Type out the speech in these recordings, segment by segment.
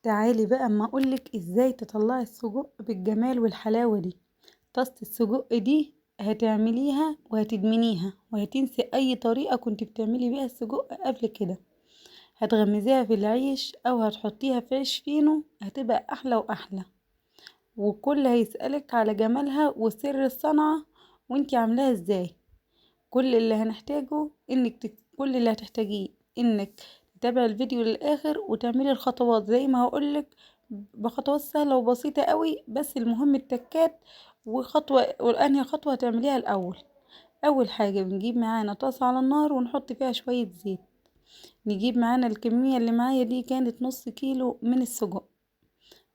تعالي بقى اما اقولك ازاي تطلعي السجق بالجمال والحلاوة دي. طاسة السجق دي هتعمليها وهتدمنيها وهتنسي اي طريقة كنت بتعملي بيها السجق قبل كده. هتغمزيها في العيش او هتحطيها في عيش فينو، هتبقى احلى واحلى، وكل هيسألك على جمالها وسر الصنعة وانتي عاملاها ازاي. كل اللي هتحتاجيه انك تتابعي الفيديو للاخر وتعملي الخطوات زي ما هقولك، بخطوات سهلة وبسيطة قوي، بس المهم التكات. وانهي خطوة هتعمليها الاول. اول حاجة بنجيب معانا طاسة على النار ونحط فيها شوية زيت. نجيب معانا الكمية اللي معايا دي كانت نص كيلو من السجق،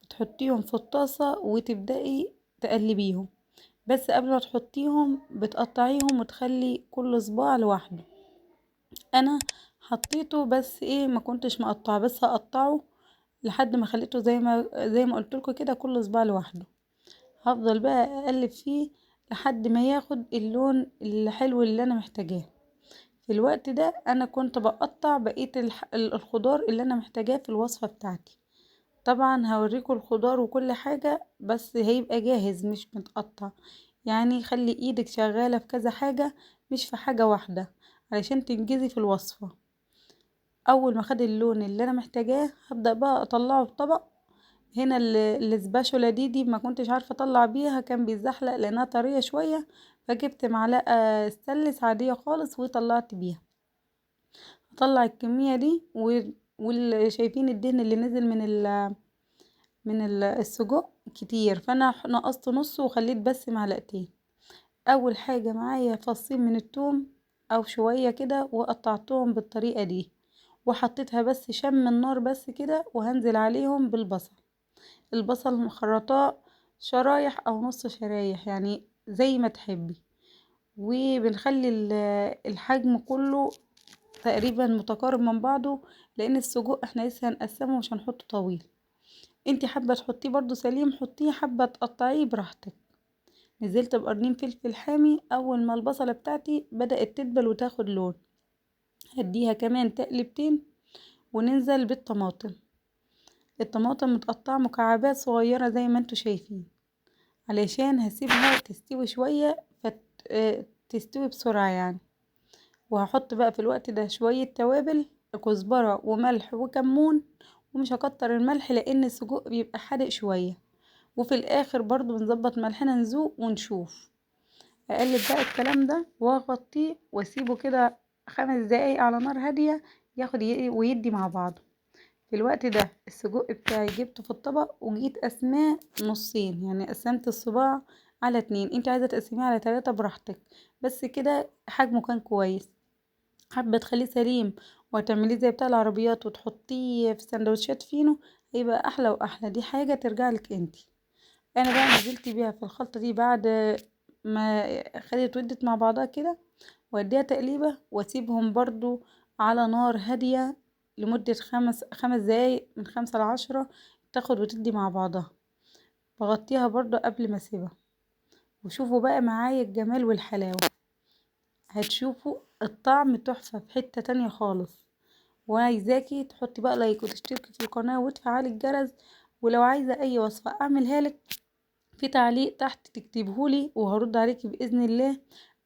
بتحطيهم في الطاسة وتبدأي تقلبيهم. بس قبل ما تحطيهم بتقطعيهم وتخلي كل صباع لوحده. انا حطيته بس ما كنتش مقطعه، بس هقطعه لحد ما خليته زي ما قلت لكم كده، كل صباع لوحده. هفضل بقى اقلب فيه لحد ما ياخد اللون الحلو اللي انا محتاجاه. في الوقت ده انا كنت بقطع بقية الخضار اللي انا محتاجاه في الوصفة بتاعتي. طبعا هوريكم الخضار وكل حاجة، بس هيبقى جاهز مش متقطع. يعني خلي ايدك شغالة في كذا حاجة، مش في حاجة واحدة، علشان تنجزي في الوصفة. اول ما خد اللون اللي انا محتاجاه هبدأ بقى اطلعه في طبق. هنا السباشولا دي ما كنتش عارفة اطلع بيها، كان بيتزحلق لانها طرية شوية، فجبت معلقة ستانلس عادية خالص وطلعت بيها. هطلع الكمية دي واللي شايفين الدهن اللي نزل من السجق كتير، فانا نقصت نص وخليت بس معلقتين. اول حاجة معايا فصين من الثوم او شوية كده وقطعتهم بالطريقة دي، وحطيتها بس شم النار بس كده، وهنزل عليهم بالبصل. البصل مخرطاه شرايح او نص شرايح، يعني زي ما تحبي. وبنخلي الحجم كله تقريبا متقارب من بعضه، لان السجق احنا لسه هنقسمه مش هنحطه طويل. انتي حابة تحطيه برضو سليم حطيه، حابة تقطعيه براحتك. نزلت بقرنين فلفل حامي. اول ما البصلة بتاعتي بدأت تدبل وتاخد لون، هديها كمان تقلبتين وننزل بالطماطم. الطماطم متقطعة مكعبات صغيرة زي ما انتوا شايفين، علشان هسيبها تستوي شوية تستوي بسرعة يعني. وهحط بقى في الوقت ده شوية توابل، كزبرة وملح وكمون، ومش هكتر الملح لان السجق بيبقى حادق شوية. وفي الاخر برضو بنظبط ملحنا نذوق ونشوف. اقلب بقى الكلام ده واغطيه واسيبه كده 5 دقايق على نار هادية، ياخد ويدي مع بعضه. في الوقت ده السجق بتاعي جبته في الطبق وجيت قسماه نصين، يعني قسمت الصباع على 2. انت عايزة تقسميه على 3 براحتك، بس كده حجمه كان كويس. حابة تخليه سليم وتعمليه زي بتاع العربيات وتحطيه في سندوتشات فينو، هيبقى احلى واحلى. دي حاجة ترجعلك انتي. انا بقى نزلت بيها في الخلطة دي بعد ما خدت ودت مع بعضها كده، واديها تقليبة واسيبهم برضو على نار هادية لمدة 5 دقايق، من 5 ل10، تاخد وتدي مع بعضها. بغطيها برضو قبل ما اسيبها. وشوفوا بقى معايا الجمال والحلاوة، هتشوفوا الطعم تحفة في حتة تانية خالص. وعايزاكي تحطي بقى لايك وتشتركي في القناة وتفعلي الجرس. ولو عايزة اي وصفة اعملها لك في تعليق تحت تكتبهولي وهرد عليكي بإذن الله،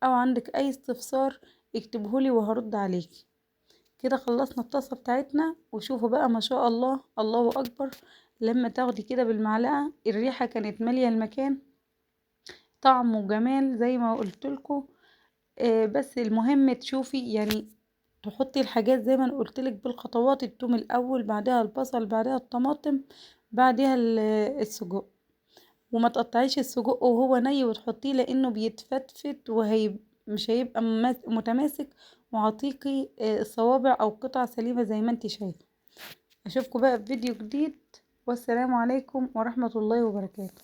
او عندك اي استفسار اكتبهولي وهرد عليكي. كده خلصنا الطاسة بتاعتنا. وشوفوا بقى ما شاء الله، الله اكبر. لما تاخدي كده بالمعلقة الريحة كانت مالية المكان، طعم وجمال زي ما قلتلكوا. بس المهم تشوفي يعني تحطي الحاجات زي ما انا قلتلك بالخطوات. التوم الاول، بعدها البصل، بعدها الطماطم، بعدها السجق. وما تقطعيش السجق وهو ني وتحطيه، لانه بيتفتفت مش هيبقى متماسك وعطيكي صوابع او قطع سليمة زي ما انت شايفة. اشوفكم بقى في فيديو جديد، والسلام عليكم ورحمة الله وبركاته.